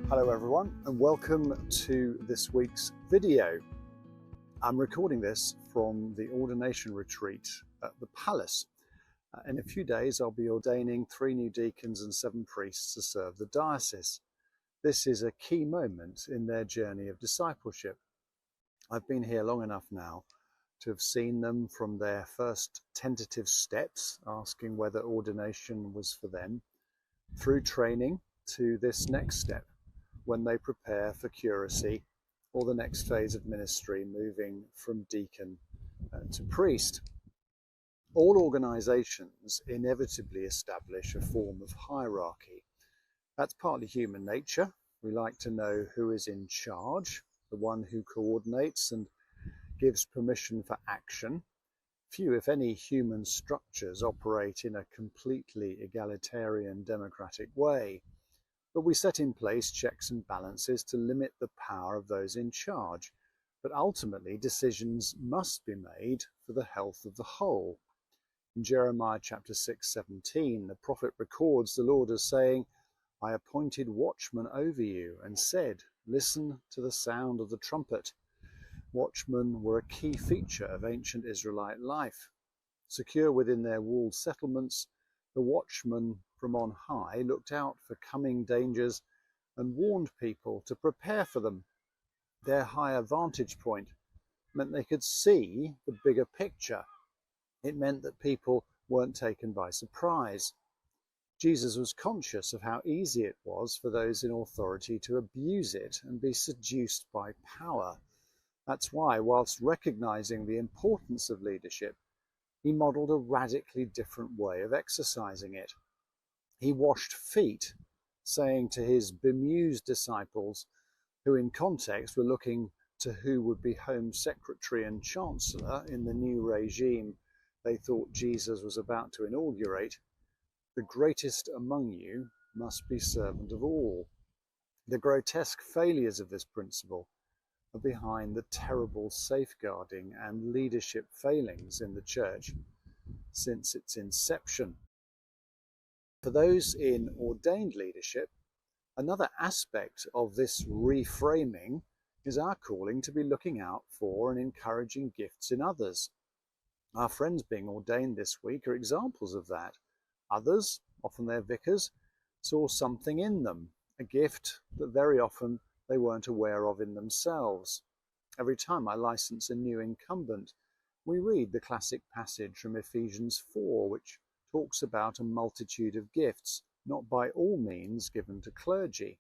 Hello everyone and welcome to this week's video. I'm recording this from the ordination retreat at the Palace. In a few days I'll be ordaining 3 new deacons and 7 priests to serve the diocese. This is a key moment in their journey of discipleship. I've been here long enough now to have seen them from their first tentative steps, asking whether ordination was for them, through training to this next step, when they prepare for curacy or the next phase of ministry, moving from deacon to priest. All organisations inevitably establish a form of hierarchy. That's partly human nature. We like to know who is in charge, the one who coordinates and gives permission for action. Few, if any, human structures operate in a completely egalitarian democratic way. But we set in place checks and balances to limit the power of those in charge. But ultimately, decisions must be made for the health of the whole. In Jeremiah chapter 6:17, the prophet records the Lord as saying, "I appointed watchmen over you and said, listen to the sound of the trumpet." Watchmen were a key feature of ancient Israelite life. Secure within their walled settlements, the watchmen from on high looked out for coming dangers and warned people to prepare for them. Their higher vantage point meant they could see the bigger picture. It meant that people weren't taken by surprise. Jesus was conscious of how easy it was for those in authority to abuse it and be seduced by power. That's why, whilst recognizing the importance of leadership, he modelled a radically different way of exercising it. He washed feet, saying to his bemused disciples, who in context were looking to who would be Home Secretary and Chancellor in the new regime they thought Jesus was about to inaugurate, "The greatest among you must be servant of all." The grotesque failures of this principle are behind the terrible safeguarding and leadership failings in the Church since its inception. For those in ordained leadership, another aspect of this reframing is our calling to be looking out for and encouraging gifts in others. Our friends being ordained this week are examples of that. Others, often their vicars, saw something in them, a gift that very often they weren't aware of in themselves. Every time I license a new incumbent, we read the classic passage from Ephesians 4, which talks about a multitude of gifts, not by all means given to clergy.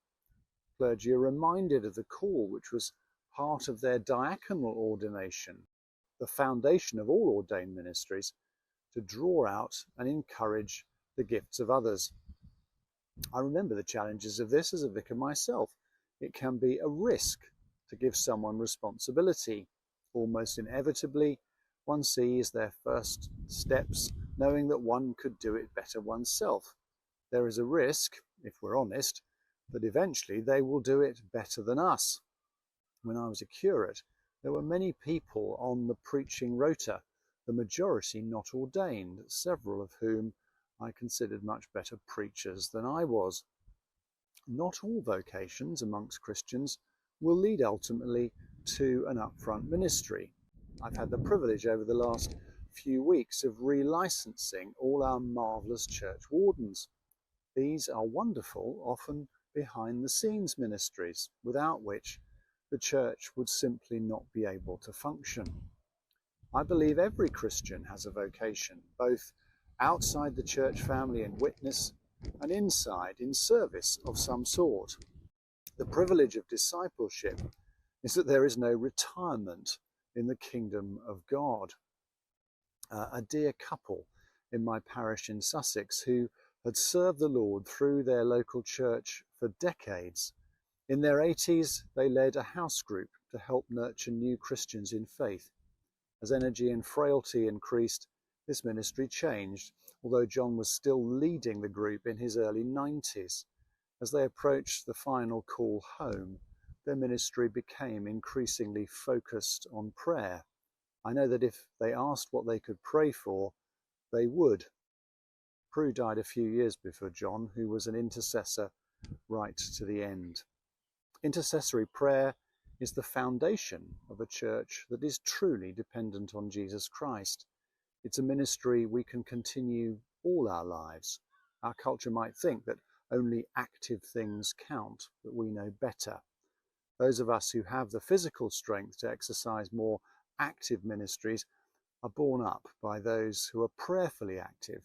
Clergy are reminded of the call which was part of their diaconal ordination, the foundation of all ordained ministries, to draw out and encourage the gifts of others. I remember the challenges of this as a vicar myself. It can be a risk to give someone responsibility. Almost inevitably, one sees their first steps knowing that one could do it better oneself. There is a risk, if we're honest, that eventually they will do it better than us. When I was a curate, there were many people on the preaching rota, the majority not ordained, several of whom I considered much better preachers than I was. Not all vocations amongst Christians will lead ultimately to an upfront ministry. I've had the privilege over the last few weeks of relicensing all our marvellous church wardens. These are wonderful, often behind the scenes ministries, without which the church would simply not be able to function. I believe every Christian has a vocation, both outside the church family in witness and inside in service of some sort. The privilege of discipleship is that there is no retirement in the kingdom of God. A dear couple in my parish in Sussex who had served the Lord through their local church for decades. In their 80s, they led a house group to help nurture new Christians in faith. As energy and frailty increased, this ministry changed, although John was still leading the group in his early 90s. As they approached the final call home, their ministry became increasingly focused on prayer. I know that if they asked what they could pray for, they would. Prue died a few years before John, who was an intercessor right to the end. Intercessory prayer is the foundation of a church that is truly dependent on Jesus Christ. It's a ministry we can continue all our lives. Our culture might think that only active things count, but we know better. Those of us who have the physical strength to exercise more active ministries are borne up by those who are prayerfully active,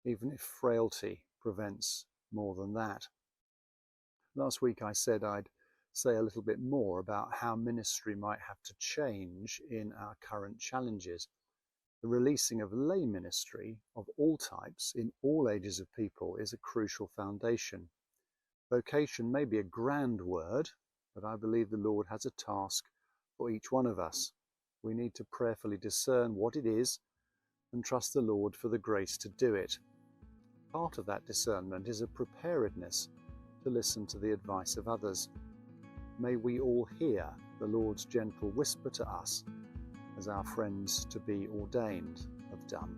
even if frailty prevents more than that. Last week I said I'd say a little bit more about how ministry might have to change in our current challenges. The releasing of lay ministry of all types in all ages of people is a crucial foundation. Vocation may be a grand word, but I believe the Lord has a task for each one of us. We need to prayerfully discern what it is and trust the Lord for the grace to do it. Part of that discernment is a preparedness to listen to the advice of others. May we all hear the Lord's gentle whisper to us, as our friends to be ordained have done.